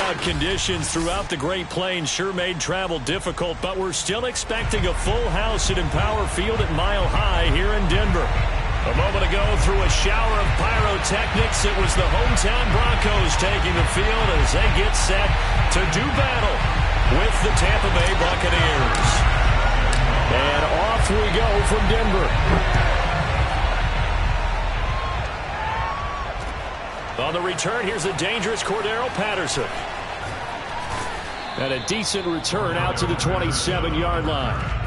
whiteout conditions throughout the Great Plains sure made travel difficult, but we're still expecting a full house at Empower Field at Mile High here in Denver. A moment ago, through a shower of pyrotechnics, it was the hometown Broncos taking the field as they get set to do battle with the Tampa Bay Buccaneers. And off we go from Denver. On the return, here's a dangerous Cordero Patterson. And a decent return out to the 27-yard line.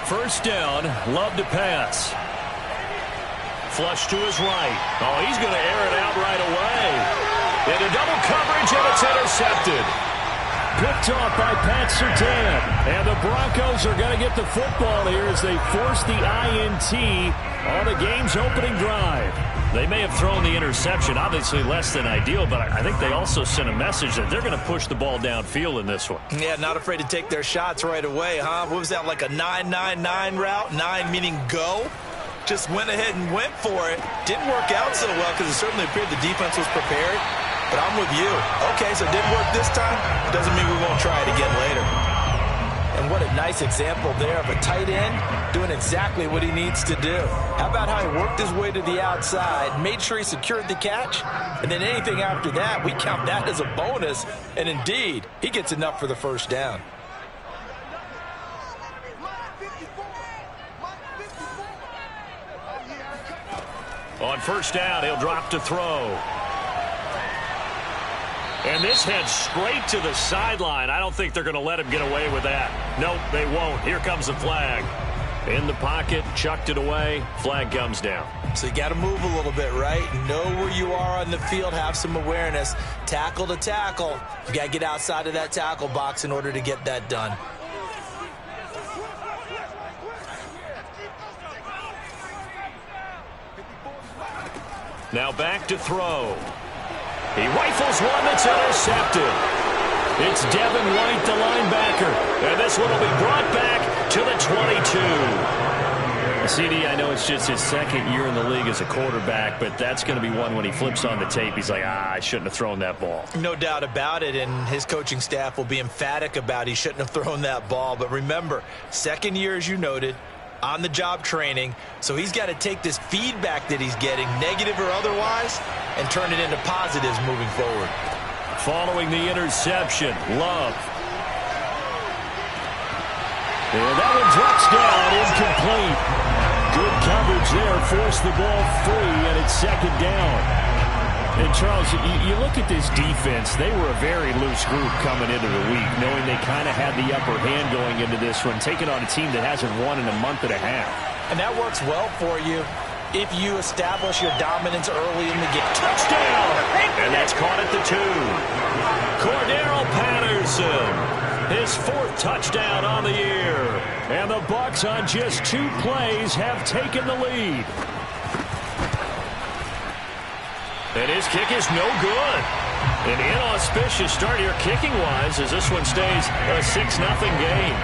First down, Love to pass. Flush to his right. Oh, he's going to air it out right away. Into double coverage, and it's intercepted. Picked off by Pat Surtain. And the Broncos are going to get the football here as they force the INT on the game's opening drive. They may have thrown the interception, obviously less than ideal, but I think they also sent a message that they're going to push the ball downfield in this one. Yeah, not afraid to take their shots right away, huh? What was that, like a 9-9-9 route? 9 meaning go? Just went ahead and went for it. Didn't work out so well because it certainly appeared the defense was prepared. But I'm with you. Okay, so it didn't work this time. Doesn't mean we won't try it again later. And what a nice example there of a tight end doing exactly what he needs to do. How about how he worked his way to the outside, made sure he secured the catch, and then anything after that, we count that as a bonus. And indeed, he gets enough for the first down. On first down, he'll drop to throw. And this heads straight to the sideline. I don't think they're going to let him get away with that. Nope, they won't. Here comes the flag. In the pocket, chucked it away. Flag comes down. So you got to move a little bit, right? Know where you are on the field. Have some awareness. Tackle to tackle. You got to get outside of that tackle box in order to get that done. Now back to throw. He rifles one that's intercepted. It's Devin White, the linebacker. And this one will be brought back to the 22. CD, I know it's just his second year in the league as a quarterback, but that's going to be one when he flips on the tape. He's like, I shouldn't have thrown that ball. No doubt about it, and his coaching staff will be emphatic about he shouldn't have thrown that ball. But remember, second year, as you noted, on-the-job training, so he's got to take this feedback that he's getting, negative or otherwise, and turn it into positives moving forward. Following the interception, Love. And that one drops down, incomplete. Good coverage there, forced the ball free, and it's second down. And, Charles, you look at this defense, they were a very loose group coming into the week, knowing they kind of had the upper hand going into this one, taking on a team that hasn't won in a month and a half. And that works well for you if you establish your dominance early in the game. Touchdown! And that's caught at the 2. Cordero Patterson, his 4th touchdown on the year. And the Bucs on just 2 plays have taken the lead. And his kick is no good. An inauspicious start here kicking-wise as this one stays a 6-0 game.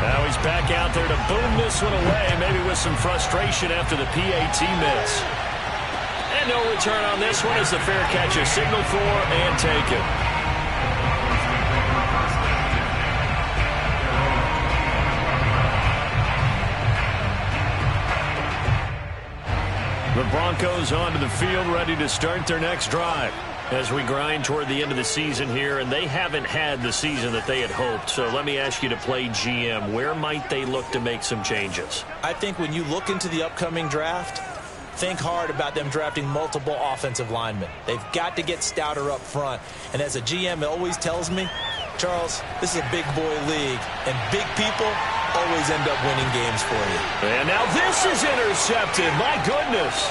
Now he's back out there to boom this one away, maybe with some frustration after the PAT miss. And no return on this one as the fair catch is signaled for and taken. The Broncos onto the field, ready to start their next drive as we grind toward the end of the season here, and they haven't had the season that they had hoped. So let me ask you to play GM. Where might they look to make some changes? I think when you look into the upcoming draft, think hard about them drafting multiple offensive linemen. They've got to get stouter up front. And as a GM, it always tells me, Charles, this is a big boy league, and big people always end up winning games for you. And now this is intercepted. My goodness.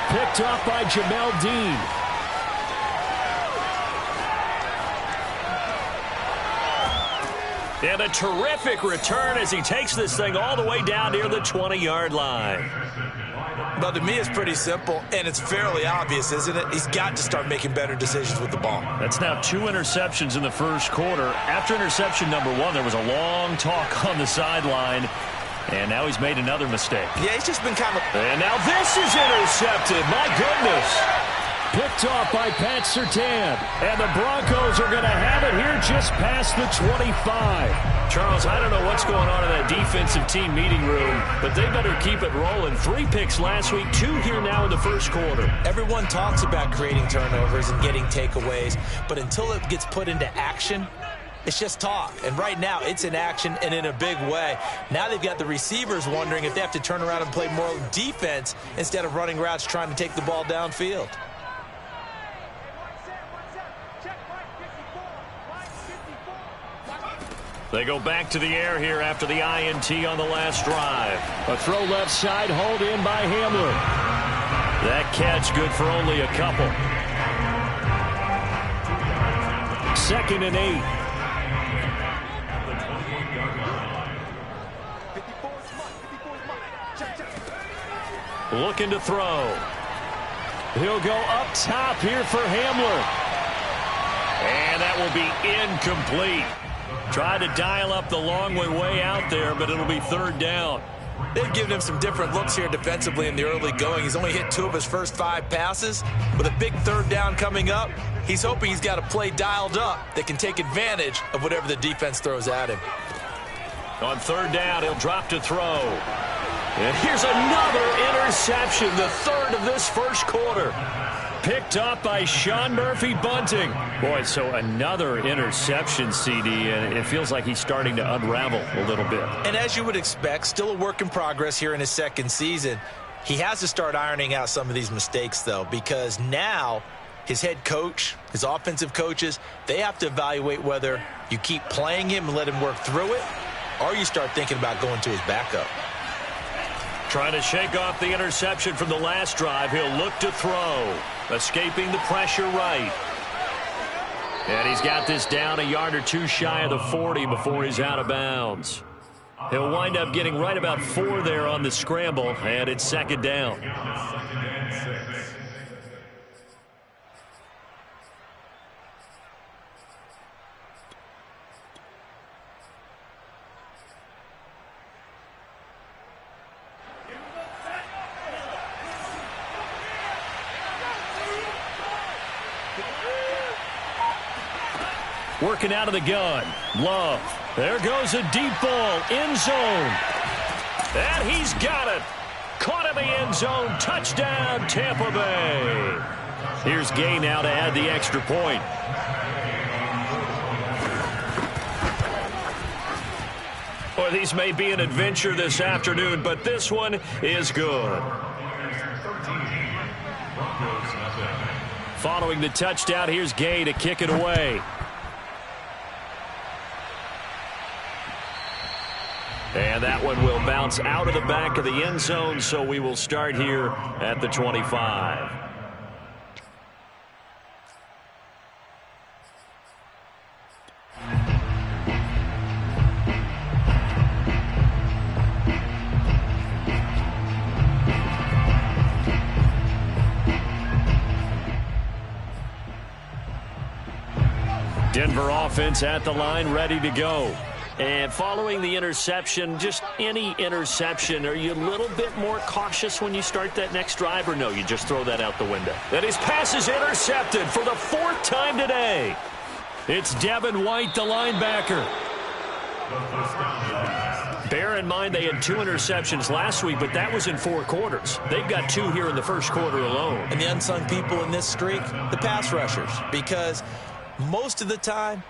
Picked off by Jamel Dean. And a terrific return as he takes this thing all the way down near the 20-yard line. Well, to me, it's pretty simple, and it's fairly obvious, isn't it? He's got to start making better decisions with the ball. That's now 2 interceptions in the first quarter. After interception number 1, there was a long talk on the sideline, and now he's made another mistake. Yeah, he's just been kind of... And now this is intercepted. My goodness. Picked off by Pat Surtain. And the Broncos are going to have it here just past the 25. Charles, I don't know what's going on in that defensive team meeting room, but they better keep it rolling. 3 picks last week, 2 here now in the first quarter. Everyone talks about creating turnovers and getting takeaways, but until it gets put into action, it's just talk. And right now, it's in action and in a big way. Now they've got the receivers wondering if they have to turn around and play more defense instead of running routes trying to take the ball downfield. They go back to the air here after the INT on the last drive. A throw left side, hauled in by Hamler. That catch good for only a couple. 2nd and 8. Looking to throw. He'll go up top here for Hamler. And that will be incomplete. Tried to dial up the long way out there, but it'll be 3rd down. They've given him some different looks here defensively in the early going. He's only hit 2 of his first 5 passes. With a big 3rd down coming up, he's hoping he's got a play dialed up that can take advantage of whatever the defense throws at him. On 3rd down, he'll drop to throw. And here's another interception, the 3rd of this first quarter. Picked up by Sean Murphy-Bunting. Boy, so another interception, CD, and it feels like he's starting to unravel a little bit. And as you would expect, still a work in progress here in his 2nd season. He has to start ironing out some of these mistakes, though, because now his head coach, his offensive coaches, they have to evaluate whether you keep playing him and let him work through it, or you start thinking about going to his backup. Trying to shake off the interception from the last drive. He'll look to throw. Escaping the pressure right. And he's got this down a yard or 2 shy of the 40 before he's out of bounds. He'll wind up getting right about 4 there on the scramble, and it's 2nd down. Working out of the gun. Love. There goes a deep ball. End zone. And he's got it. Caught in the end zone. Touchdown, Tampa Bay. Here's Gay now to add the extra point. Boy, these may be an adventure this afternoon, but this one is good. Following the touchdown, here's Gay to kick it away. And that one will bounce out of the back of the end zone, so we will start here at the 25. Denver offense at the line, ready to go. And following the interception, just any interception, are you a little bit more cautious when you start that next drive, or no, you just throw that out the window? And his pass is intercepted for the 4th time today. It's Devin White, the linebacker. Bear in mind they had 2 interceptions last week, but that was in 4 quarters. They've got 2 here in the first quarter alone. And the unsung people in this streak, the pass rushers, because most of the time,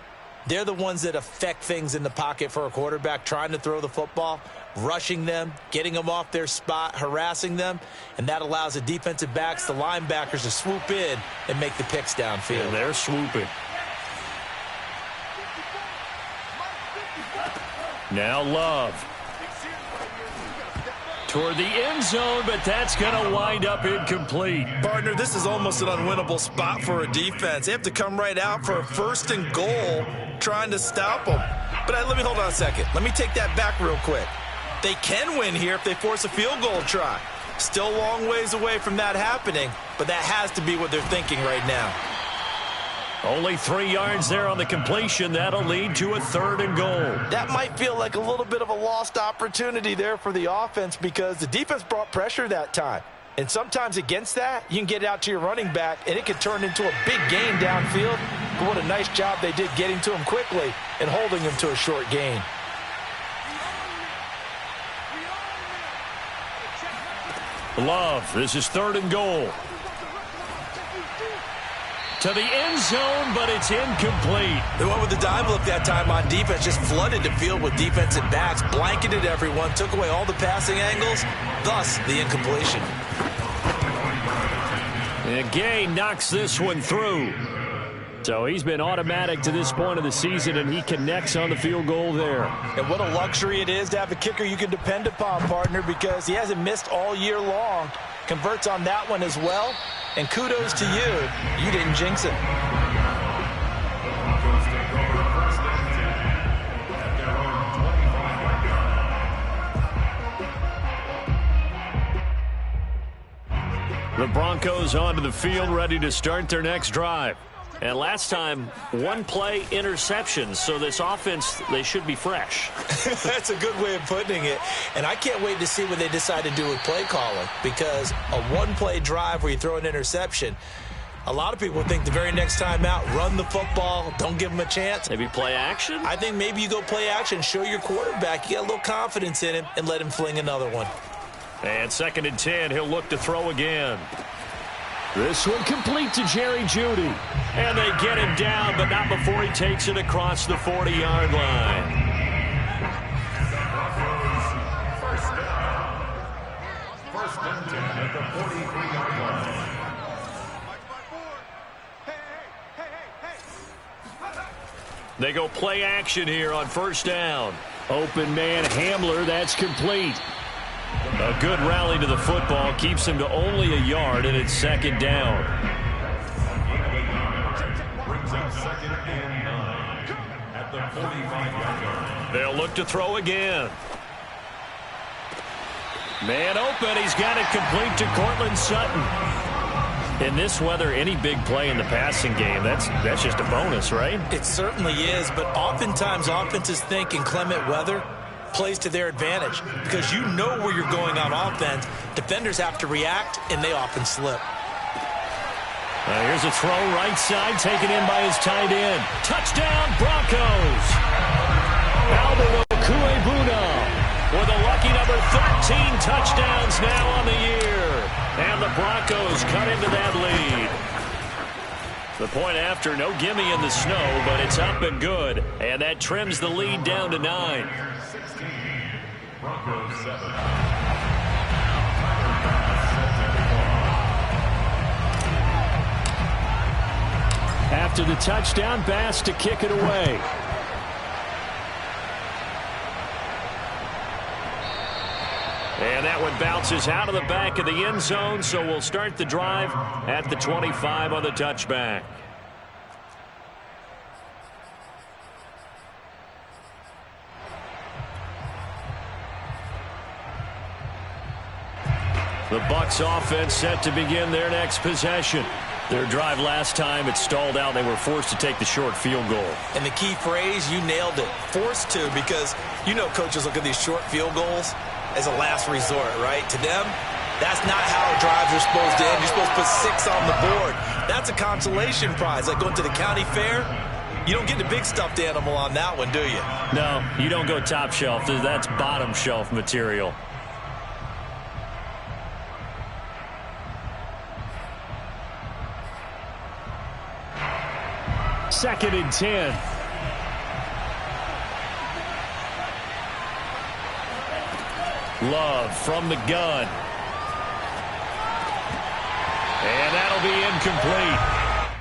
they're the ones that affect things in the pocket for a quarterback, trying to throw the football, rushing them, getting them off their spot, harassing them, and that allows the defensive backs, the linebackers, to swoop in and make the picks downfield. And they're swooping. Now Love. Toward the end zone, but that's going to wind up incomplete. Partner, this is almost an unwinnable spot for a defense. They have to come right out for a 1st and goal, trying to stop them. But let me hold on a second. Let me take that back real quick. They can win here if they force a field goal try. Still a long ways away from that happening, but that has to be what they're thinking right now. Only 3 yards there on the completion. That'll lead to a 3rd and goal. That might feel like a little bit of a lost opportunity there for the offense because the defense brought pressure that time. And sometimes against that, you can get it out to your running back, and it could turn into a big gain downfield. But what a nice job they did getting to him quickly and holding him to a short gain. Love, this is 3rd and goal. To the end zone, but it's incomplete. They went with the dime look that time on defense, just flooded the field with defensive backs, blanketed everyone, took away all the passing angles, thus the incompletion. And Gay knocks this one through. So he's been automatic to this point of the season, and he connects on the field goal there. And what a luxury it is to have a kicker you can depend upon, partner, because he hasn't missed all year long. Converts on that one as well. And kudos to you. You didn't jinx it. The Broncos onto the field, ready to start their next drive. And last time, 1-play interception, so this offense, they should be fresh. That's a good way of putting it. And I can't wait to see what they decide to do with play calling, because a 1-play drive where you throw an interception, a lot of people think the very next time out, run the football, don't give them a chance. Maybe play action? I think maybe you go play action, show your quarterback, you got a little confidence in him, and let him fling another one. And 2nd and 10, he'll look to throw again. This one complete to Jerry Jeudy. And they get him down, but not before he takes it across the 40-yard line. First and 10 at the 43-yard line. They go play action here on 1st down. Open man Hamler, that's complete. A good rally to the football keeps him to only a yard, and it's 2nd down. Brings up 2nd and 9 at the 45-yard line. They'll look to throw again. Man open, he's got it complete to Cortland Sutton. In this weather, any big play in the passing game, that's just a bonus, right? It certainly is, but oftentimes offenses think in clement weather plays to their advantage because you know where you're going on offense. Defenders have to react, and they often slip. Here's a throw right side, taken in by his tight end. Touchdown, Broncos! Albert Okwuegbunam with a lucky number 13 touchdowns now on the year. And the Broncos cut into that lead. The point after, no gimme in the snow, but it's up and good. And that trims the lead down to 9. 16, Broncos 7. After the touchdown, Bass to kick it away. And that one bounces out of the back of the end zone, so we'll start the drive at the 25 on the touchback. The Bucs offense set to begin their next possession. Their drive last time, it stalled out. They were forced to take the short field goal. And the key phrase, you nailed it, forced to, because you know coaches look at these short field goals as a last resort, right? To them, that's not how drives are supposed to end. You're supposed to put 6 on the board. That's a consolation prize. Like going to the county fair, you don't get the big stuffed animal on that one, do you? No, you don't go top shelf. That's bottom shelf material. Second and 10. Love from the gun. And that'll be incomplete.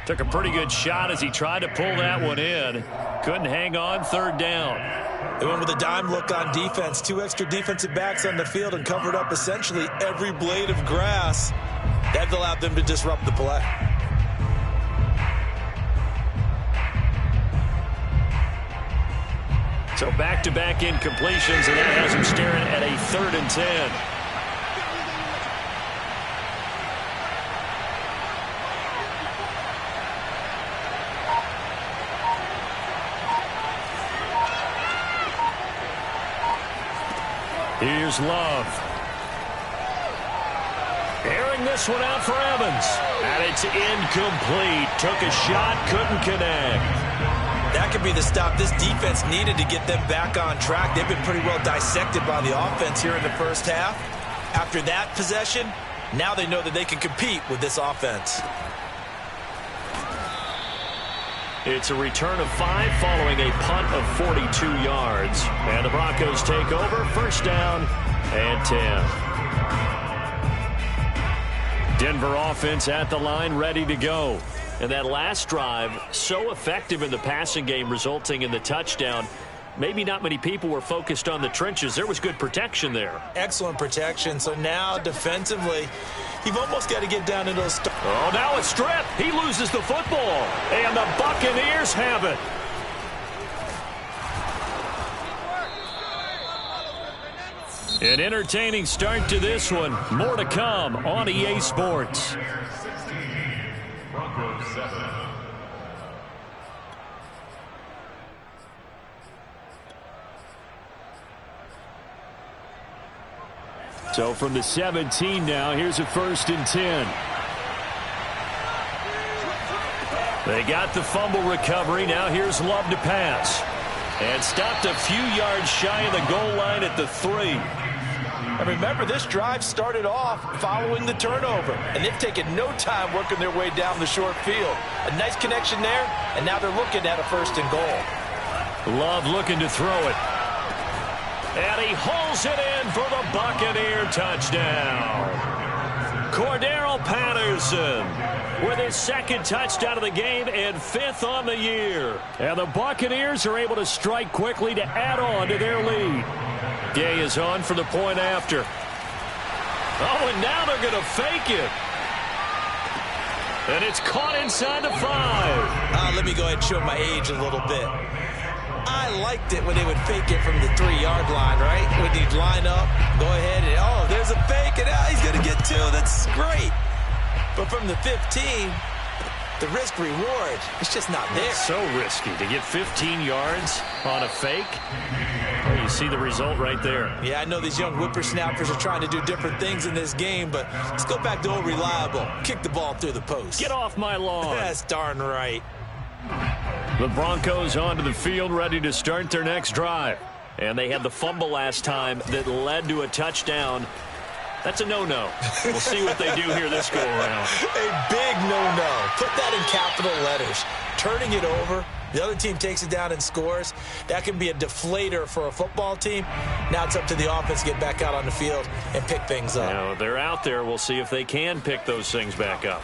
Took a pretty good shot as he tried to pull that one in. Couldn't hang on, 3rd down. They went with a dime look on defense. 2 extra defensive backs on the field and covered up essentially every blade of grass. That allowed them to disrupt the play. So back-to-back incompletions, and that has him staring at a 3rd and 10. Here's Love. Airing this one out for Evans. And it's incomplete. Took a shot, couldn't connect. That could be the stop this defense needed to get them back on track. They've been pretty well dissected by the offense here in the first half. After that possession, now they know that they can compete with this offense. It's a return of 5 following a punt of 42 yards. And the Broncos take over, 1st down and 10. Denver offense at the line, ready to go. And that last drive, so effective in the passing game, resulting in the touchdown. Maybe not many people were focused on the trenches. There was good protection there. Excellent protection. So now defensively, you've almost got to get down to those. Oh, now a strip. He loses the football. And the Buccaneers have it. An entertaining start to this one. More to come on EA Sports. Broncos 7. So from the 17 now, here's a 1st and 10. They got the fumble recovery. Now here's Love to pass. And stopped a few yards shy of the goal line at the 3. And remember, this drive started off following the turnover. And they've taken no time working their way down the short field. A nice connection there, and now they're looking at a 1st and goal. Love looking to throw it. And he hauls it in for the Buccaneer touchdown. Cordero Patterson with his 2nd touchdown of the game and 5th on the year. And the Buccaneers are able to strike quickly to add on to their lead. Gay is on for the point after. Oh, and now they're going to fake it. And it's caught inside the 5. Let me go ahead and show my age a little bit. I liked it when they would fake it from the 3-yard line, right? When you'd line up, go ahead, and oh, there's a fake, and he's going to get 2. That's great. But from the 15, the risk-reward, it's just not there. It's so risky to get 15 yards on a fake. Well, you see the result right there. Yeah, I know these young whippersnappers are trying to do different things in this game, but let's go back to old reliable. Kick the ball through the post. Get off my lawn. That's darn right. The Broncos onto the field, ready to start their next drive. And they had the fumble last time that led to a touchdown. That's a no-no. We'll see what they do here this go-around. A big no-no. Put that in capital letters. Turning it over, the other team takes it down and scores. That can be a deflator for a football team. Now it's up to the offense to get back out on the field and pick things up. Now, they're out there. We'll see if they can pick those things back up.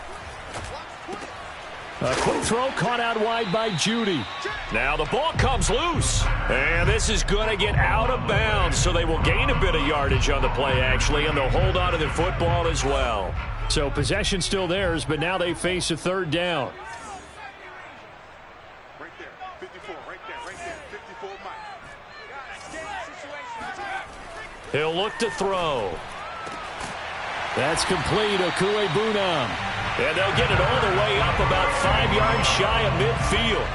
A quick throw caught out wide by Judy. Now the ball comes loose. And this is going to get out of bounds, so they will gain a bit of yardage on the play, actually, and they'll hold on to the football as well. So possession still theirs, but now they face a 3rd down. Right there, 54, right there, 54, Mike. He'll look to throw. That's complete. Okuegbunam. And they'll get it all the way up about 5 yards shy of midfield.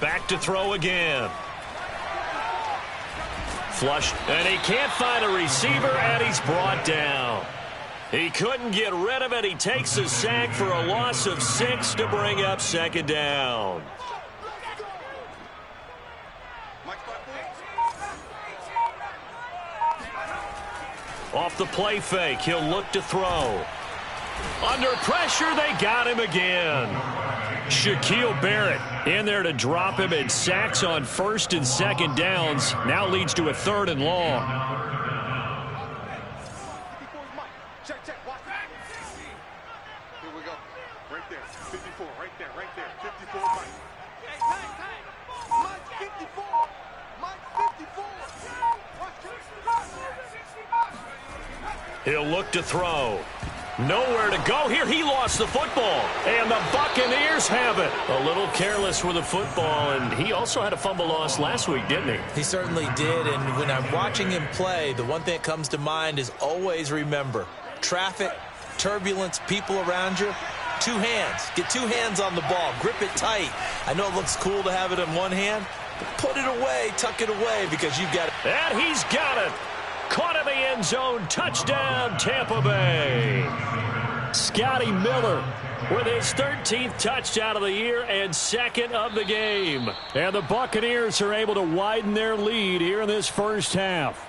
Back to throw again. Flush, and he can't find a receiver, and he's brought down. He couldn't get rid of it. He takes a sack for a loss of 6 to bring up 2nd down. Off the play fake, he'll look to throw. Under pressure, they got him again. Shaquille Barrett in there to drop him, and sacks on 1st and 2nd downs. Now leads to a 3rd and long. Check, watch. Here we go. Right there, 54, right there, 54, Mike. Mike 54, Mike 54. He'll look to throw. Nowhere to go here. He lost the football, and the Buccaneers have it. A little careless with the football, and he also had a fumble loss last week, didn't he? He certainly did, and when I'm watching him play, the one thing that comes to mind is always remember, traffic, turbulence, people around you, two hands. Get two hands on the ball. Grip it tight. I know it looks cool to have it in one hand, but put it away, tuck it away, because you've got it. And he's got it. Caught in the end zone. Touchdown, Tampa Bay. Scotty Miller with his 13th touchdown of the year and second of the game. And the Buccaneers are able to widen their lead here in this first half.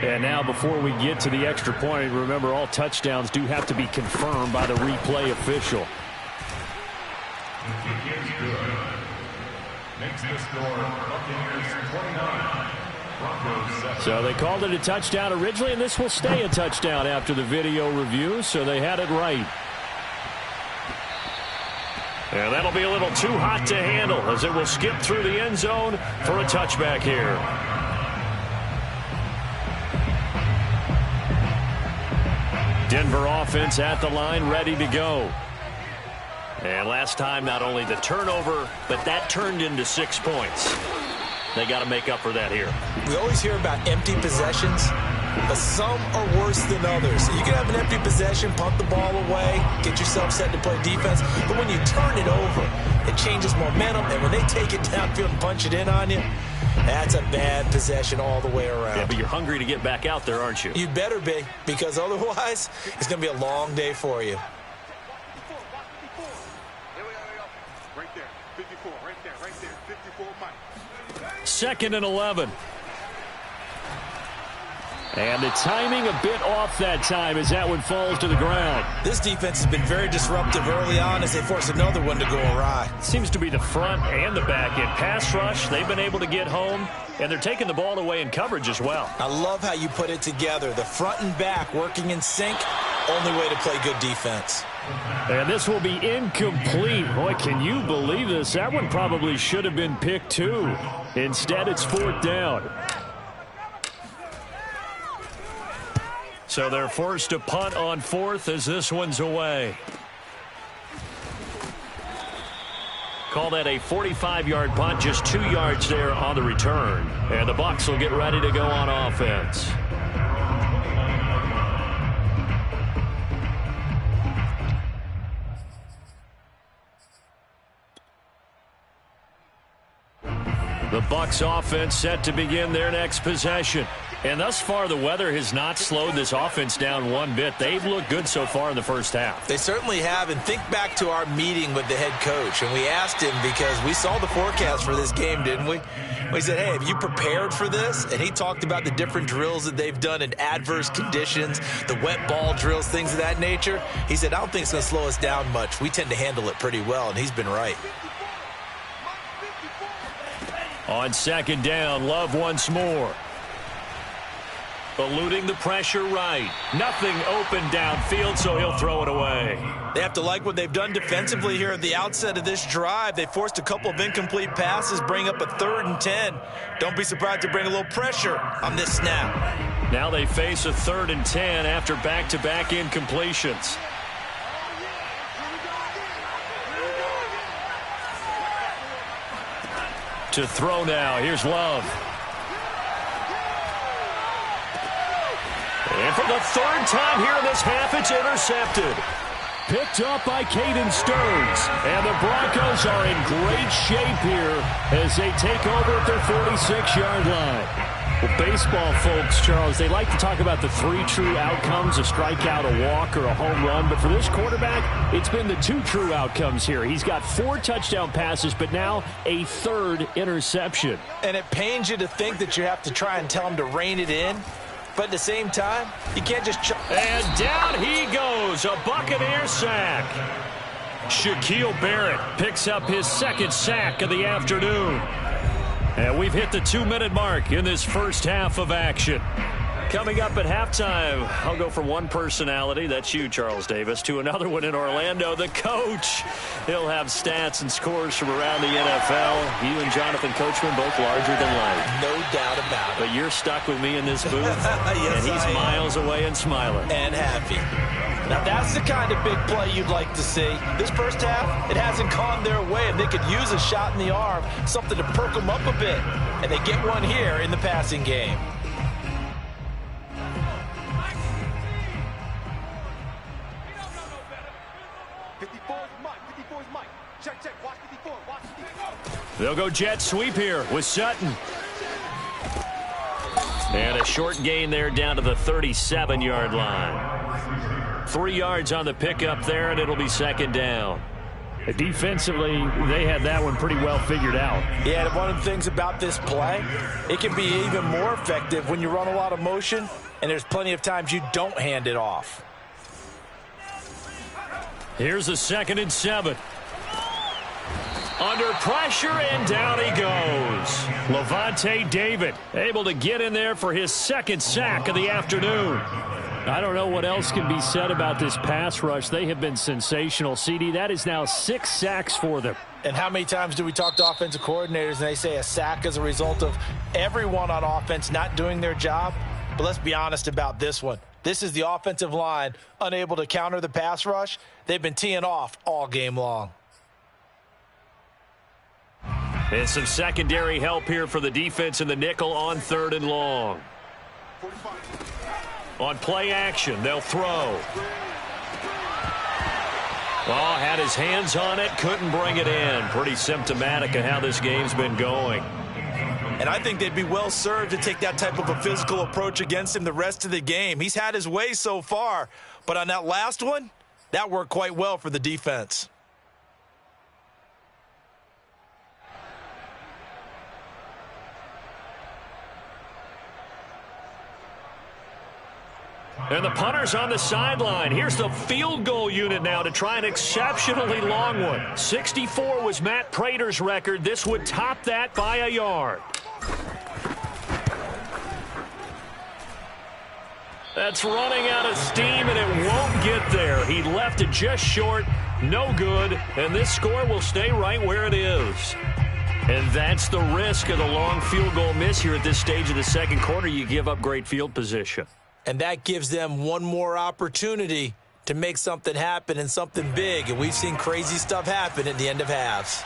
And now before we get to the extra point, remember all touchdowns do have to be confirmed by the replay official. Makes the score Buccaneers 29. So they called it a touchdown originally, and this will stay a touchdown after the video review, so they had it right. And that'll be a little too hot to handle as it will skip through the end zone for a touchback here. Denver offense at the line, ready to go. And last time, not only the turnover, but that turned into 6 points. They got to make up for that here. We always hear about empty possessions, but some are worse than others. You can have an empty possession, punt the ball away, get yourself set to play defense, but when you turn it over, it changes momentum, and when they take it downfield and punch it in on you, that's a bad possession all the way around. Yeah, but you're hungry to get back out there, aren't you? You better be, because otherwise, it's going to be a long day for you. Right there, 54, right there, 54, Mike. 2nd and 11. And the timing a bit off that time as that one falls to the ground. This defense has been very disruptive early on as they force another one to go awry. Seems to be the front and the back end. Pass rush, they've been able to get home, and they're taking the ball away in coverage as well. I love how you put it together. The front and back working in sync, only way to play good defense. And this will be incomplete. Boy, can you believe this? That one probably should have been picked too. Instead, it's 4th down. So they're forced to punt on 4th as this one's away. Call that a 45-yard punt, just 2 yards there on the return. And the Bucs will get ready to go on offense. The Bucs offense set to begin their next possession. And thus far, the weather has not slowed this offense down one bit. They've looked good so far in the first half. They certainly have. And think back to our meeting with the head coach. And we asked him because we saw the forecast for this game, didn't we? We said, hey, have you prepared for this? And he talked about the different drills that they've done in adverse conditions, the wet ball drills, things of that nature. He said, I don't think it's going to slow us down much. We tend to handle it pretty well, and he's been right. On 2nd down, Love once more. Eluding the pressure right. Nothing open downfield, so he'll throw it away. They have to like what they've done defensively here at the outset of this drive. They forced a couple of incomplete passes, bring up a 3rd and 10. Don't be surprised to bring a little pressure on this snap. Now they face a 3rd and 10 after back-to-back incompletions. To throw now, here's Love. And for the 3rd time here in this half, it's intercepted. Picked up by Caden Stearns. And the Broncos are in great shape here as they take over at their 46-yard line. Well, baseball folks, Charles, they like to talk about the 3 true outcomes, a strikeout, a walk, or a home run. But for this quarterback, it's been the 2 true outcomes here. He's got 4 touchdown passes, but now a 3rd interception. And it pains you to think that you have to try and tell him to rein it in. But at the same time, you can't just... And down he goes, a Buccaneer sack. Shaquille Barrett picks up his 2nd sack of the afternoon. And we've hit the 2-minute mark in this first half of action. Coming up at halftime, I'll go from one personality, that's you, Charles Davis, to another one in Orlando, the coach. He'll have stats and scores from around the NFL. You and Jonathan Coachman, both larger than life. No doubt about it. But you're stuck with me in this booth, Yes, and he's miles away and smiling. And happy. Now that's the kind of big play you'd like to see. This first half, it hasn't gone their way, and they could use a shot in the arm, something to perk them up a bit. And they get one here in the passing game. They'll go jet sweep here with Sutton. And a short gain there down to the 37-yard line. 3 yards on the pickup there, and it'll be second down. Defensively, they had that one pretty well figured out. Yeah, and one of the things about this play, it can be even more effective when you run a lot of motion, and there's plenty of times you don't hand it off. Here's a 2nd and 7. Under pressure, and down he goes. Lavonte David able to get in there for his 2nd sack of the afternoon. I don't know what else can be said about this pass rush. They have been sensational, CD. That is now 6 sacks for them. And how many times do we talk to offensive coordinators and they say a sack is a result of everyone on offense not doing their job? But let's be honest about this one. This is the offensive line unable to counter the pass rush. They've been teeing off all game long. And some secondary help here for the defense in the nickel on 3rd and long. On play action, they'll throw. Oh, had his hands on it, couldn't bring it in. Pretty symptomatic of how this game's been going. And I think they'd be well served to take that type of a physical approach against him the rest of the game. He's had his way so far, but on that last one, that worked quite well for the defense. And the punter's on the sideline. Here's the field goal unit now to try an exceptionally long one. 64 was Matt Prater's record. This would top that by a yard. That's running out of steam, and it won't get there. He left it just short. No good. And this score will stay right where it is. And that's the risk of the long field goal miss here at this stage of the second quarter. You give up great field position. And that gives them one more opportunity to make something happen and something big. And we've seen crazy stuff happen at the end of halves.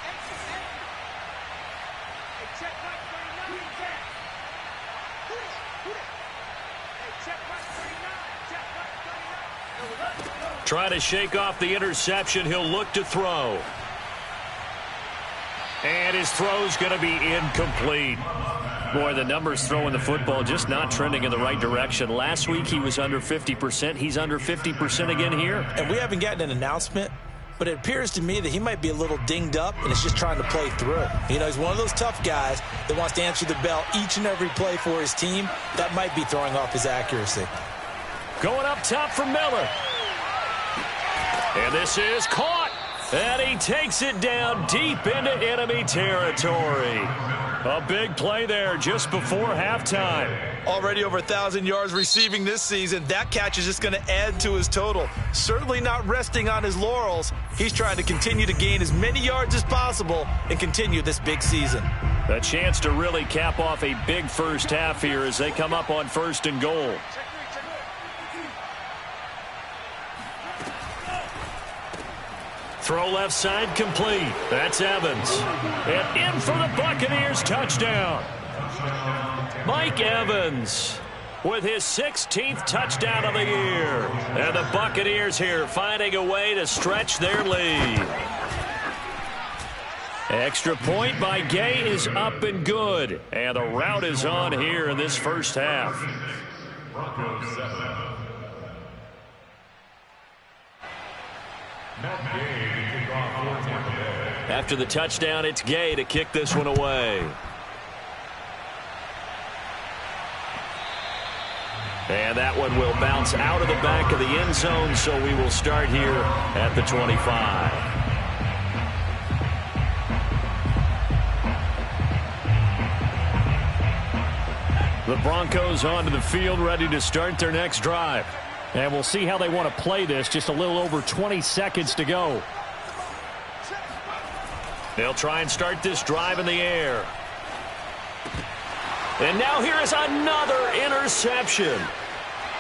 Trying to shake off the interception. He'll look to throw. And his throw's going to be incomplete. Boy, the numbers throwing the football just not trending in the right direction. Last week he was under 50%. He's under 50% again here. And we haven't gotten an announcement, but it appears to me that he might be a little dinged up and is just trying to play through. You know, he's one of those tough guys that wants to answer the bell each and every play for his team. That might be throwing off his accuracy. Going up top for Miller. And this is caught. And he takes it down deep into enemy territory. A big play there just before halftime. Already over 1,000 yards receiving this season. That catch is just going to add to his total. Certainly not resting on his laurels. He's trying to continue to gain as many yards as possible and continue this big season. A chance to really cap off a big first half here as they come up on 1st and goal. Throw left side complete. That's Evans. And in for the Buccaneers touchdown. Mike Evans with his 16th touchdown of the year. And the Buccaneers here finding a way to stretch their lead. Extra point by Gay is up and good. And the route is on here in this first half. Broncos 7. Matt Gay to kick off for Tampa Bay. After the touchdown, it's Gay to kick this one away. And that one will bounce out of the back of the end zone, so we will start here at the 25. The Broncos onto the field, ready to start their next drive. And we'll see how they want to play this. Just a little over 20 seconds to go. They'll try and start this drive in the air. And now here is another interception.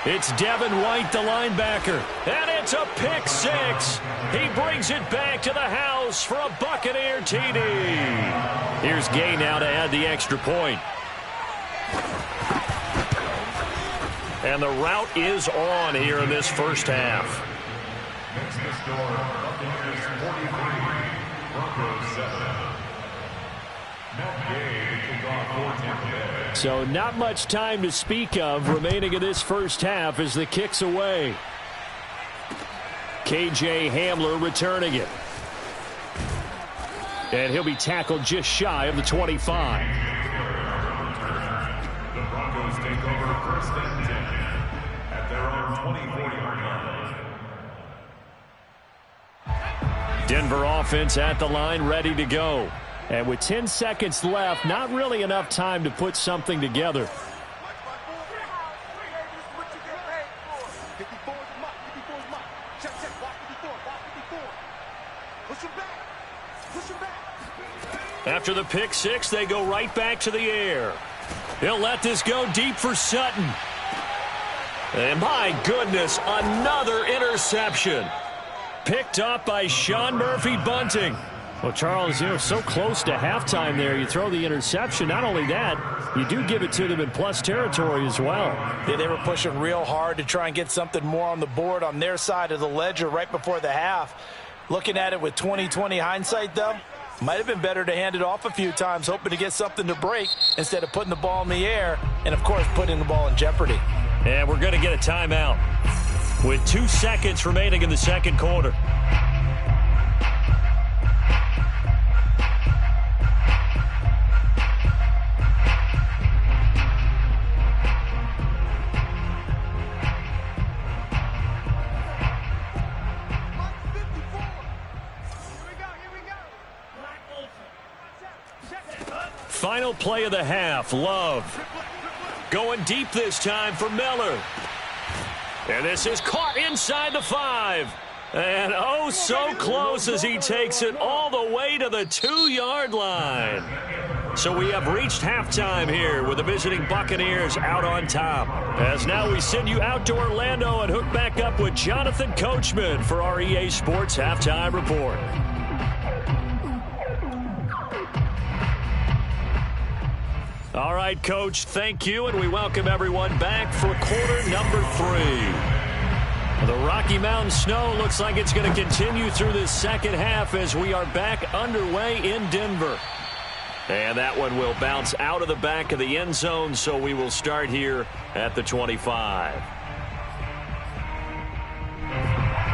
It's Devin White, the linebacker. And it's a pick six. He brings it back to the house for a Buccaneer TD. Here's Gay now to add the extra point. And the route is on here in this first half. Next to score, Buccaneers 43, Broncos 7. Matt Gay kicked off for Tampa Bay. So not much time to speak of remaining in this first half as the kick's away. KJ Hamler returning it. And he'll be tackled just shy of the 25. The Broncos take over first and 10 at their own 24-yard line. Denver offense at the line, ready to go. And with 10 seconds left, not really enough time to put something together. After the pick six, they go right back to the air. He'll let this go deep for Sutton. And my goodness, another interception. Picked up by Sean Murphy-Bunting. Well, Charles, so close to halftime there. You throw the interception. Not only that, you do give it to them in plus territory as well. Yeah, they were pushing real hard to try and get something more on the board on their side of the ledger right before the half. Looking at it with 20/20 hindsight, though, might have been better to hand it off a few times, hoping to get something to break instead of putting the ball in the air and, of course, putting the ball in jeopardy. And we're going to get a timeout with 2 seconds remaining in the second quarter. Final play of the half, Love. Going deep this time for Miller. And this is caught inside the 5. And oh, so close as he takes it all the way to the 2-yard line. So we have reached halftime here with the visiting Buccaneers out on top. As now we send you out to Orlando and hook back up with Jonathan Coachman for our EA Sports Halftime Report. All right, Coach, thank you, and we welcome everyone back for quarter number 3. The Rocky Mountain snow looks like it's going to continue through this second half as we are back underway in Denver. And that one will bounce out of the back of the end zone, so we will start here at the 25.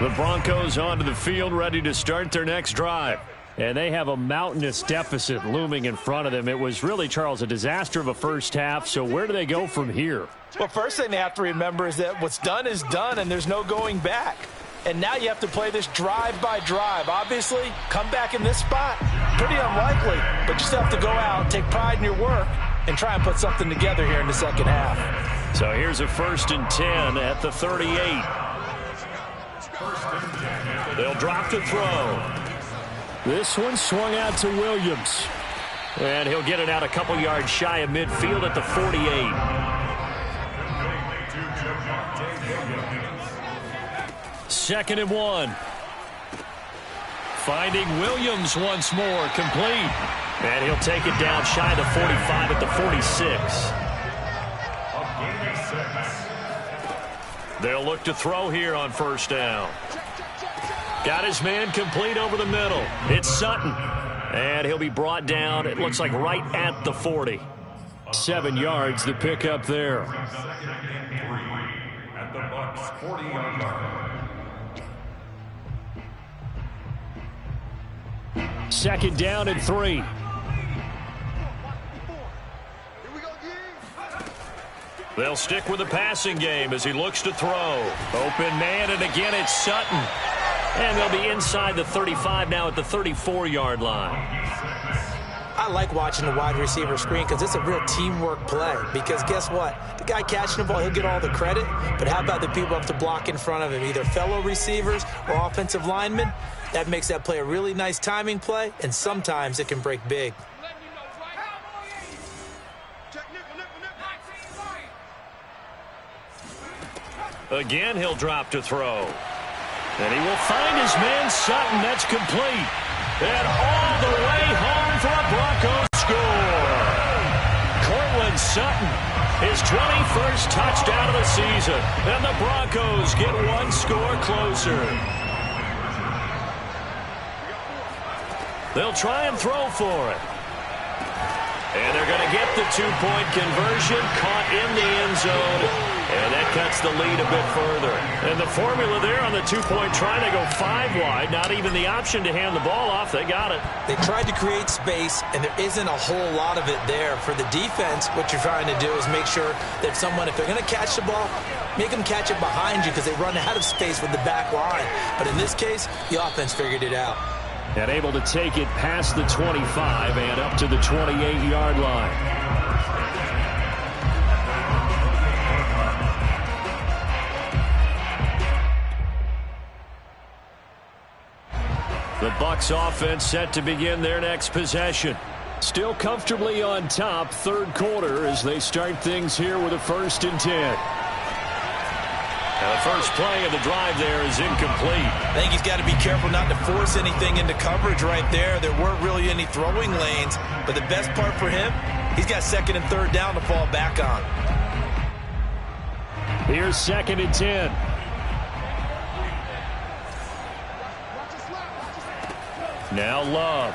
The Broncos onto the field, ready to start their next drive. And they have a mountainous deficit looming in front of them. It was really, Charles, a disaster of a first half. So where do they go from here? Well, first thing they have to remember is that what's done is done, and there's no going back. And now you have to play this drive by drive. Obviously, come back in this spot, pretty unlikely. But you still have to go out, take pride in your work, and try and put something together here in the second half. So here's a 1st and 10 at the 38. They'll drop to throw. This one swung out to Williams. And he'll get it out a couple yards shy of midfield at the 48. Second and 1. Finding Williams once more, complete. And he'll take it down shy of the 45 at the 46. They'll look to throw here on first down. Got his man complete over the middle. It's Sutton. And he'll be brought down, it looks like right at the 40. 7 yards the pickup there. Second and 3 at the Bucs 40-yard line. Second down and 3. They'll stick with the passing game as he looks to throw. Open man, and again it's Sutton. And they'll be inside the 35 now at the 34-yard line. I like watching the wide receiver screen because it's a real teamwork play. Because guess what? The guy catching the ball, he'll get all the credit. But how about the people up to block in front of him, either fellow receivers or offensive linemen? That makes that play a really nice timing play, and sometimes it can break big. Again, he'll drop to throw. And he will find his man Sutton. That's complete. And all the way home for a Broncos score. Courtland Sutton, his 21st touchdown of the season. And the Broncos get one score closer. They'll try and throw for it. And they're going to get the two-point conversion, caught in the end zone. And that cuts the lead a bit further. And the formula there on the two-point try, they go 5 wide. Not even the option to hand the ball off. They got it. They tried to create space, and there isn't a whole lot of it there. For the defense, what you're trying to do is make sure that someone, if they're going to catch the ball, make them catch it behind you because they run out of space with the back line. But in this case, the offense figured it out. And able to take it past the 25 and up to the 28-yard line. The Bucs offense set to begin their next possession. Still comfortably on top, third quarter, as they start things here with a 1st and 10. And the first play of the drive there is incomplete. I think he's got to be careful not to force anything into coverage right there. There weren't really any throwing lanes, but the best part for him, he's got 2nd and 3rd down to fall back on. Here's 2nd and 10. Now Love.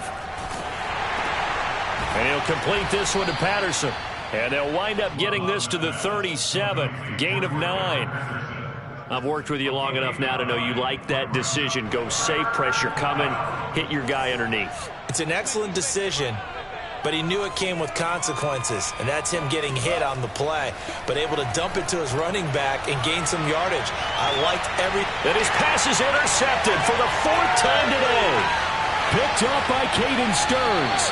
And he'll complete this one to Patterson. And they'll wind up getting this to the 37. Gain of 9. I've worked with you long enough now to know you like that decision. Go safe, pressure coming, hit your guy underneath. It's an excellent decision, but he knew it came with consequences, and that's him getting hit on the play, but able to dump it to his running back and gain some yardage. I liked every... And his pass is intercepted for the 4th time today. Picked off by Caden Stearns.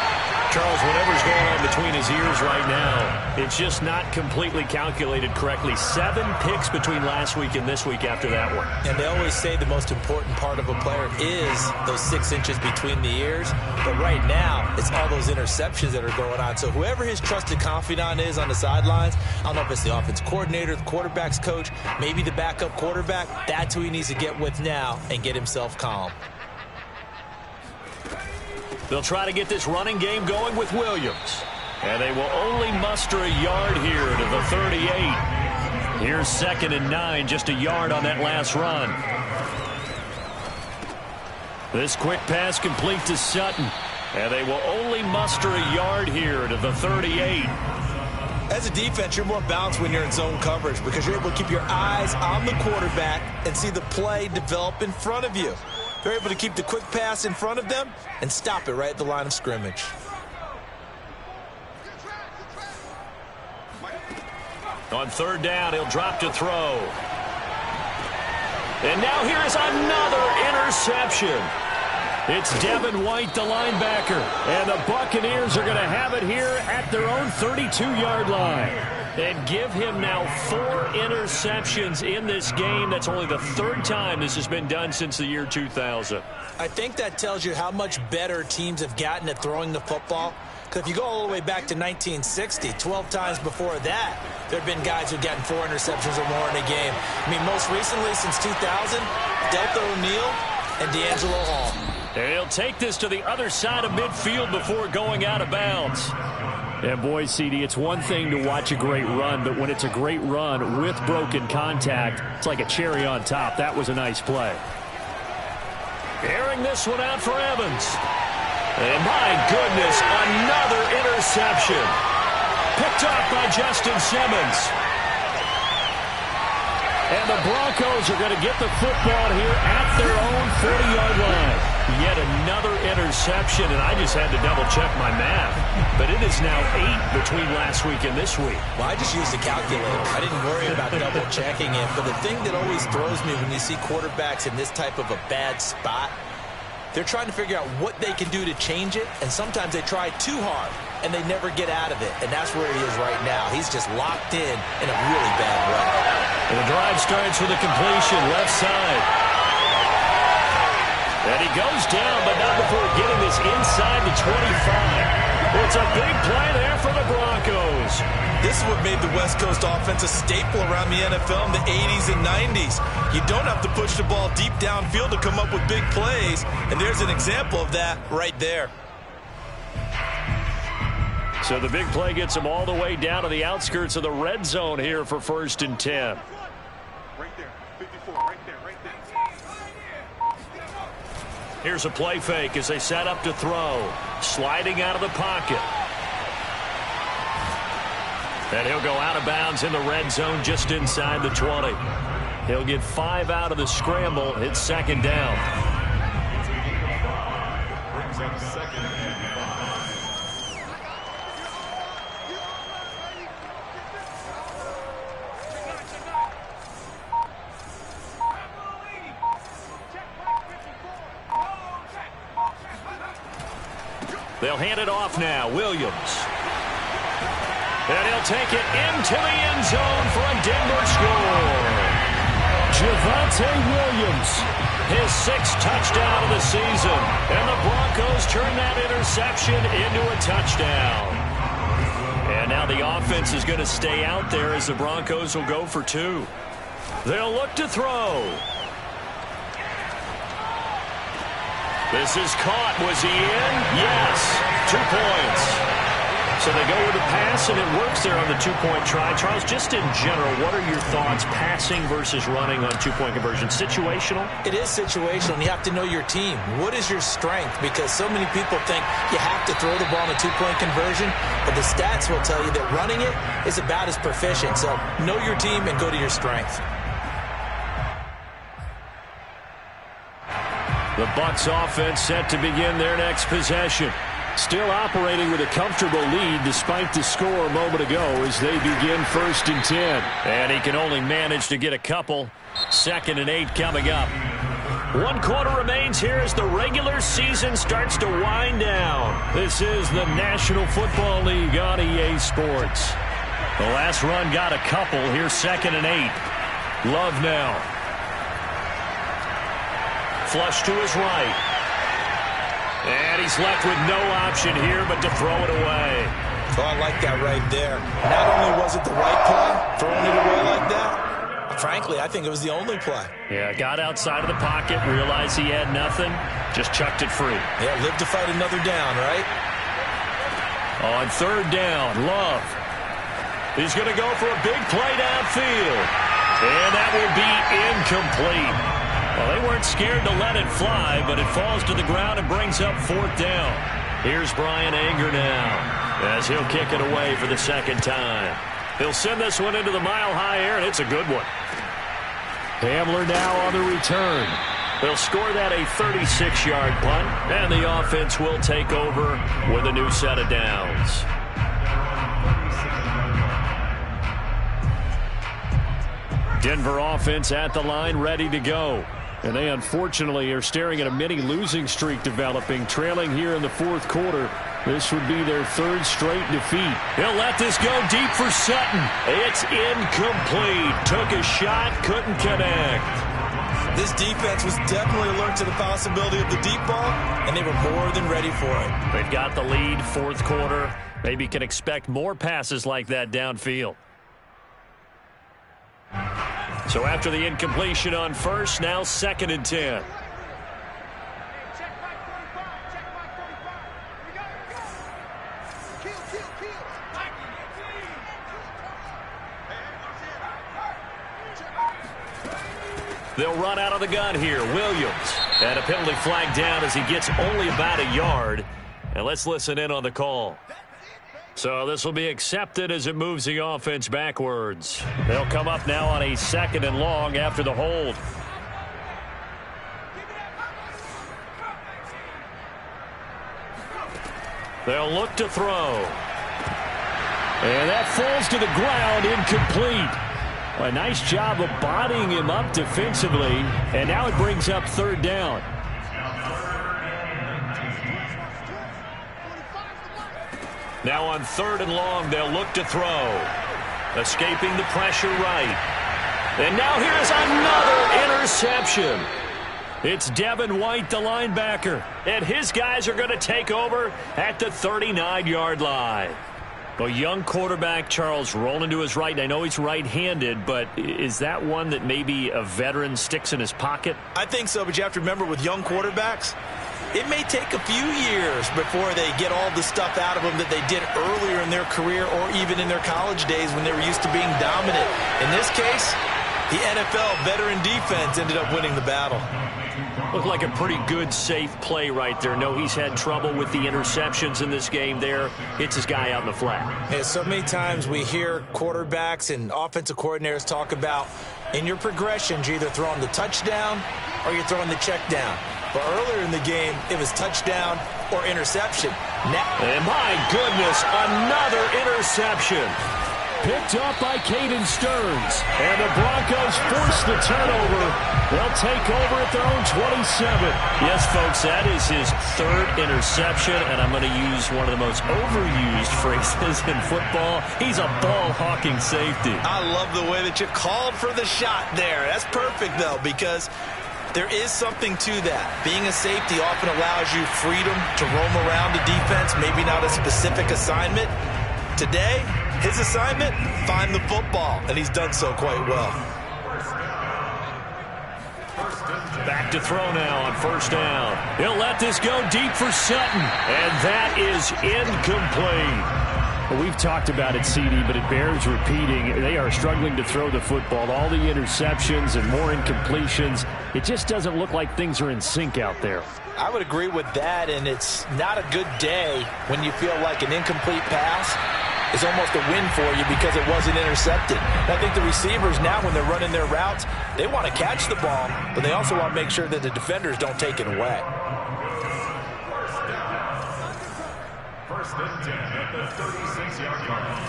Charles, whatever's going on between his ears right now, it's just not completely calculated correctly. 7 picks between last week and this week after that one. And they always say the most important part of a player is those 6 inches between the ears. But right now, it's all those interceptions that are going on. So whoever his trusted confidant is on the sidelines, I don't know if it's the offense coordinator, the quarterback's coach, maybe the backup quarterback, that's who he needs to get with now and get himself calm. They'll try to get this running game going with Williams. And they will only muster a yard here to the 38. Here's 2nd and 9, just a yard on that last run. This quick pass complete to Sutton. And they will only muster a yard here to the 38. As a defense, you're more balanced when you're in zone coverage because you're able to keep your eyes on the quarterback and see the play develop in front of you. They're able to keep the quick pass in front of them and stop it right at the line of scrimmage. On 3rd down, he'll drop to throw. And now here is another interception. It's Devin White, the linebacker. And the Buccaneers are going to have it here at their own 32-yard line. And give him now 4 interceptions in this game. That's only the 3rd time this has been done since the year 2000. I think that tells you how much better teams have gotten at throwing the football. Because if you go all the way back to 1960, 12 times before that, there have been guys who've gotten 4 interceptions or more in a game. I mean, most recently since 2000, Delta O'Neal and D'Angelo Hall. And he'll take this to the other side of midfield before going out of bounds. And boy, CD, it's one thing to watch a great run, but when it's a great run with broken contact, it's like a cherry on top. That was a nice play. Airing this one out for Evans. And my goodness, another interception. Picked off by Justin Simmons. And the Broncos are going to get the football here at their own 40-yard line. Yet another interception, and I just had to double-check my math. But it is now 8 between last week and this week. Well, I just used a calculator. I didn't worry about double-checking it. But the thing that always throws me when you see quarterbacks in this type of a bad spot, they're trying to figure out what they can do to change it, and sometimes they try too hard, and they never get out of it. And that's where he is right now. He's just locked in a really bad way. And the drive starts with a completion, left side. And he goes down, but not before getting this inside the 25. It's a big play there for the Broncos. This is what made the West Coast offense a staple around the NFL in the 80s and 90s. You don't have to push the ball deep downfield to come up with big plays, and there's an example of that right there. So the big play gets them all the way down to the outskirts of the red zone here for 1st and 10. Right there, 54, right there, right there. Here's a play fake as they set up to throw. Sliding out of the pocket. And he'll go out of bounds in the red zone just inside the 20. He'll get 5 out of the scramble. It's 2nd down. Brings up 2nd and 5. They'll hand it off now. Williams. And he'll take it into the end zone for a Denver score. Javonte Williams, his 6th touchdown of the season. And the Broncos turn that interception into a touchdown. And now the offense is going to stay out there as the Broncos will go for 2. They'll look to throw. This is caught. Was he in? Yes. 2 points. So they go with the pass, and it works there on the 2-point try. Charles, just in general, what are your thoughts passing versus running on 2-point conversion? Situational? It is situational, and you have to know your team. What is your strength? Because so many people think you have to throw the ball in a 2-point conversion, but the stats will tell you that running it is about as proficient. So know your team and go to your strength. The Bucs offense set to begin their next possession. Still operating with a comfortable lead despite the score a moment ago as they begin 1st and 10. And he can only manage to get a couple. 2nd and 8 coming up. 1 quarter remains here as the regular season starts to wind down. This is the National Football League on EA Sports. The last run got a couple. Here's 2nd and 8. Love now. Flush to his right. And he's left with no option here but to throw it away. Oh, I like that right there. Not only was it the right play, throwing it away like that, frankly, I think it was the only play. Yeah, got outside of the pocket, realized he had nothing, just chucked it free. Yeah, live to fight another down, right? On 3rd down, Love. He's going to go for a big play downfield. And that will be incomplete. Well, they weren't scared to let it fly, but it falls to the ground and brings up 4th down. Here's Brian Anger now as he'll kick it away for the 2nd time. He'll send this one into the mile-high air, and it's a good one. Hamler now on the return. They'll score that a 36-yard punt, and the offense will take over with a new set of downs. Denver offense at the line, ready to go. And they unfortunately are staring at a mini losing streak developing, trailing here in the 4th quarter. This would be their 3rd straight defeat. He'll let this go deep for Sutton. It's incomplete. Took a shot, couldn't connect. This defense was definitely alert to the possibility of the deep ball, and they were more than ready for it. They've got the lead, 4th quarter. Maybe can expect more passes like that downfield. So after the incompletion on 1st, now 2nd and 10. They'll run out of the gun here. Williams. And a penalty flag down as he gets only about a yard. And let's listen in on the call. So this will be accepted as it moves the offense backwards. They'll come up now on a 2nd and long after the hold. They'll look to throw. And that falls to the ground, incomplete. A nice job of bodying him up defensively. And now it brings up 3rd down. Now on 3rd and long, they'll look to throw. Escaping the pressure right. And now here's another interception. It's Devin White, the linebacker. And his guys are going to take over at the 39-yard line. A young quarterback, Charles, rolling to his right. And I know he's right-handed, but is that one that maybe a veteran sticks in his pocket? I think so, but you have to remember with young quarterbacks, it may take a few years before they get all the stuff out of them that they did earlier in their career or even in their college days when they were used to being dominant. In this case, the NFL veteran defense ended up winning the battle. Looked like a pretty good, safe play right there. No, he's had trouble with the interceptions in this game there. Hits his guy out in the flat. Yeah, so many times we hear quarterbacks and offensive coordinators talk about in your progressions, you're either throwing the touchdown or you're throwing the check down. But earlier in the game, it was touchdown or interception. And my goodness, another interception. Picked up by Caden Stearns. And the Broncos force the turnover. They'll take over at their own 27. Yes, folks, that is his third interception, and I'm going to use one of the most overused phrases in football. He's a ball-hawking safety. I love the way that you called for the shot there. That's perfect, though, because there is something to that. Being a safety often allows you freedom to roam around the defense, maybe not a specific assignment. Today, his assignment, find the football, and he's done so quite well. Back to throw now on first down. He'll let this go deep for Sutton, and that is incomplete. Well, we've talked about it, CD, but it bears repeating. They are struggling to throw the football. All the interceptions and more incompletions. It just doesn't look like things are in sync out there. I would agree with that, and it's not a good day when you feel like an incomplete pass is almost a win for you because it wasn't intercepted. I think the receivers now, when they're running their routes, they want to catch the ball, but they also want to make sure that the defenders don't take it away. First and 10 at the 36-yard line.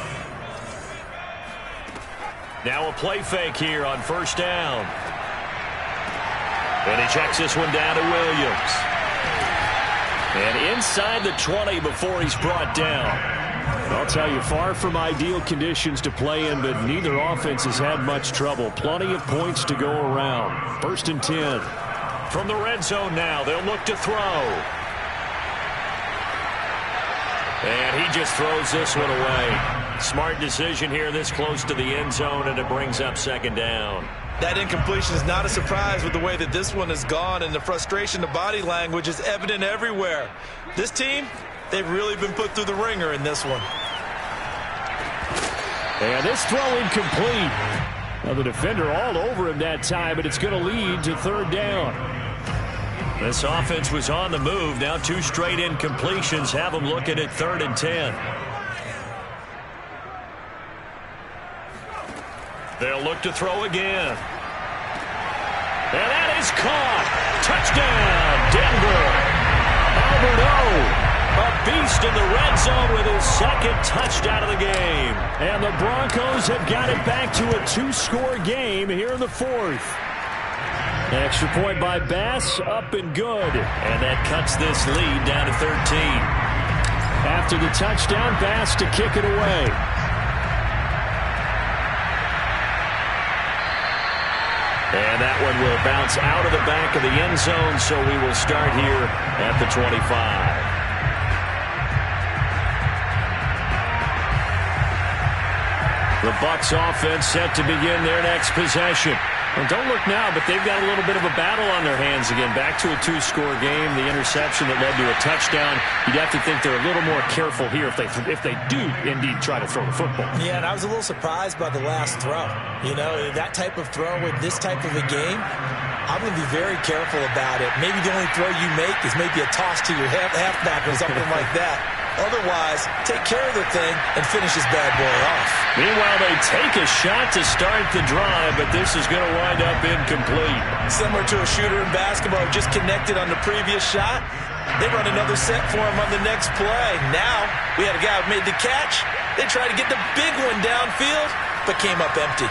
Now a play fake here on first down. And he checks this one down to Williams. And inside the 20 before he's brought down. I'll tell you, far from ideal conditions to play in, but neither offense has had much trouble. Plenty of points to go around. First and 10. From the red zone now, they'll look to throw. And he just throws this one away. Smart decision here this close to the end zone, and it brings up second down. That incompletion is not a surprise with the way that this one has gone, and the frustration, the body language is evident everywhere. This team, they've really been put through the ringer in this one. And this throw incomplete. Now the defender all over him that time, but it's going to lead to third down. This offense was on the move. Now two straight incompletions have them looking at 3rd and 10. They'll look to throw again. And that is caught. Touchdown, Denver. Albert O, a beast in the red zone with his second touchdown of the game. And the Broncos have got it back to a 2-score game here in the 4th. Extra point by Bass, up and good. And that cuts this lead down to 13. After the touchdown, Bass to kick it away. And that one will bounce out of the back of the end zone, so we will start here at the 25. The Bucs offense set to begin their next possession. And don't look now, but they've got a little bit of a battle on their hands again. Back to a 2-score game. The interception that led to a touchdown. You'd have to think they're a little more careful here if they do indeed try to throw the football. Yeah, and I was a little surprised by the last throw. You know, that type of throw with this type of a game, I'm going to be very careful about it. Maybe the only throw you make is maybe a toss to your halfback or something like that. Otherwise, take care of the thing and finish this bad boy off. Meanwhile, they take a shot to start the drive, but this is going to wind up incomplete. Similar to a shooter in basketball, just connected on the previous shot. They run another set for him on the next play. Now, we had a guy who made the catch. They tried to get the big one downfield, but came up empty.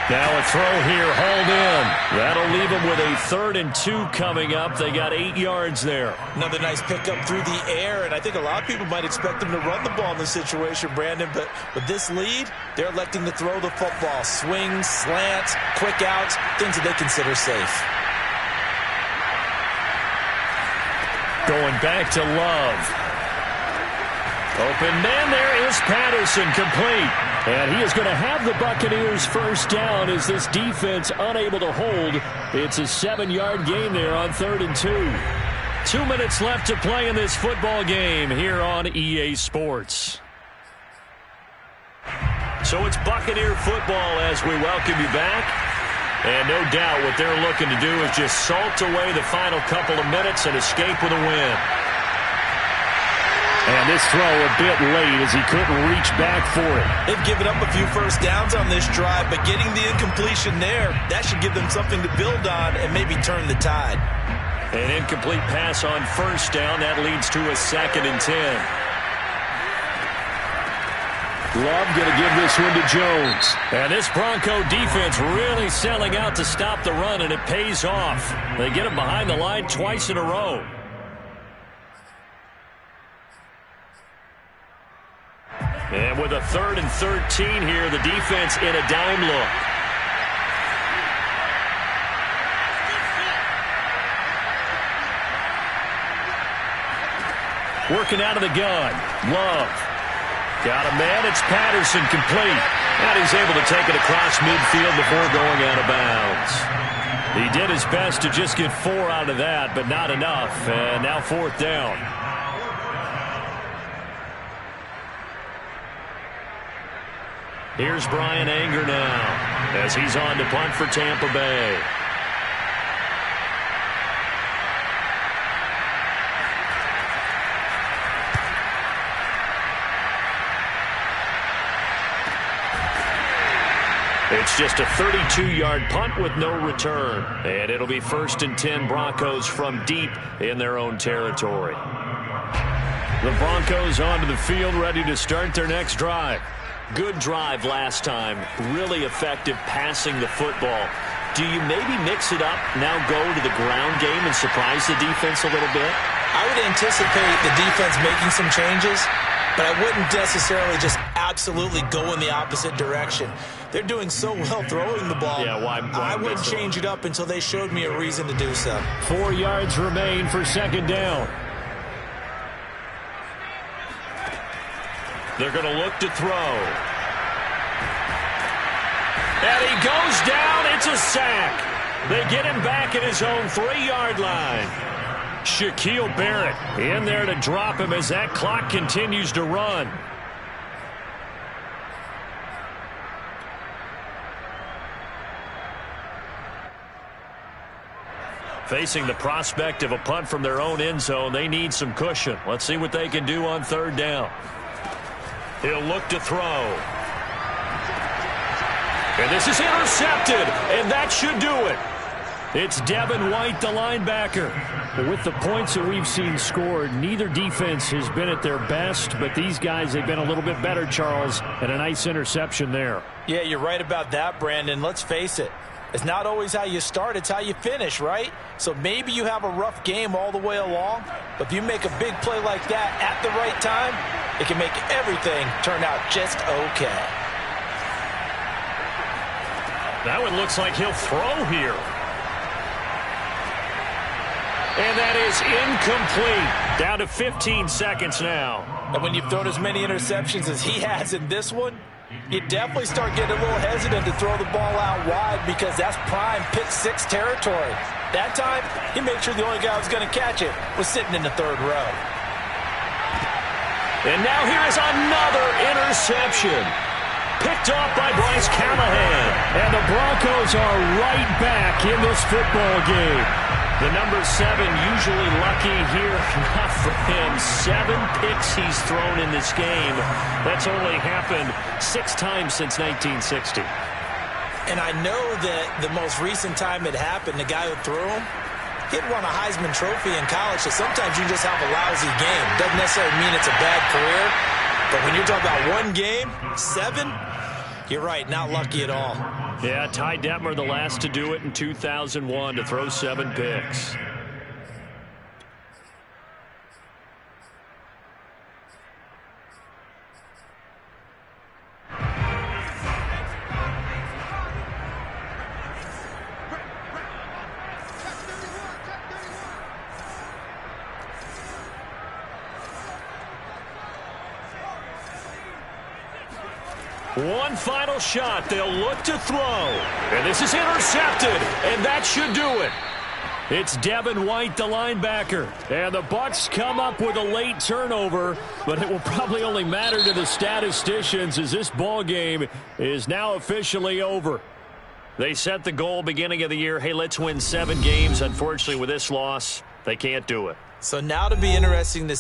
Now a throw here, hauled in. That'll leave them with a 3rd and 2 coming up. They got 8 yards there. Another nice pickup through the air, and I think a lot of people might expect them to run the ball in this situation, Brandon, but with this lead, they're electing to throw the football. Swings, slants, quick outs, things that they consider safe. Going back to Love. Open man there is Patterson, complete. And he is going to have the Buccaneers first down as this defense unable to hold. It's a 7-yard gain there on 3rd and 2. 2 minutes left to play in this football game here on EA Sports. So it's Buccaneer football as we welcome you back. And no doubt what they're looking to do is just salt away the final couple of minutes and escape with a win. And this throw a bit late as he couldn't reach back for it. They've given up a few first downs on this drive, but getting the incompletion there, that should give them something to build on and maybe turn the tide. An incomplete pass on first down. That leads to a 2nd and 10. Love going to give this one to Jones. And this Bronco defense really selling out to stop the run, and it pays off. They get him behind the line twice in a row. And with a 3rd and 13 here, the defense in a dime look. Working out of the gun. Love. Got a man. It's Patterson, complete. And he's able to take it across midfield before going out of bounds. He did his best to just get 4 out of that, but not enough. And now 4th down. Here's Brian Anger now as he's on to punt for Tampa Bay. It's just a 32-yard punt with no return. And it'll be 1st and 10 Broncos from deep in their own territory. The Broncos onto the field ready to start their next drive. Good drive last time. Really effective passing the football. Do you maybe mix it up, now go to the ground game and surprise the defense a little bit? I would anticipate the defense making some changes, but I wouldn't necessarily just absolutely go in the opposite direction. They're doing so well throwing the ball. Yeah, why I wouldn't change it up until they showed me a reason to do so. 4 yards remain for 2nd down. They're going to look to throw. And he goes down. It's a sack. They get him back at his own 3-yard line. Shaquille Barrett in there to drop him as that clock continues to run. Facing the prospect of a punt from their own end zone, they need some cushion. Let's see what they can do on 3rd down. He'll look to throw. And this is intercepted, and that should do it. It's Devin White, the linebacker. With the points that we've seen scored, neither defense has been at their best, but these guys, they've been a little bit better, Charles, and a nice interception there. Yeah, you're right about that, Brandon. Let's face it. It's not always how you start, it's how you finish, right? So maybe you have a rough game all the way along, but if you make a big play like that at the right time, it can make everything turn out just okay. That one looks like he'll throw here. And that is incomplete. Down to 15 seconds now. And when you've thrown as many interceptions as he has in this one, you definitely start getting a little hesitant to throw the ball out wide because that's prime pick 6 territory. That time, he made sure the only guy who was going to catch it was sitting in the 3rd row. And now here is another interception. Picked off by Bryce Callahan. And the Broncos are right back in this football game. The number 7 usually lucky here. Not for him. 7 picks he's thrown in this game. That's only happened 6 times since 1960. And I know that the most recent time it happened, the guy who threw him, he'd won a Heisman Trophy in college, so sometimes you just have a lousy game. Doesn't necessarily mean it's a bad career, but when you're talking about one game, 7, you're right, not lucky at all. Yeah, Ty Detmer, the last to do it in 2001, to throw 7 picks. One final shot. They'll look to throw. And this is intercepted. And that should do it. It's Devin White, the linebacker. And the Bucs come up with a late turnover, but it will probably only matter to the statisticians as this ball game is now officially over. They set the goal beginning of the year, hey, let's win 7 games. Unfortunately, with this loss, they can't do it. So now to be interesting to see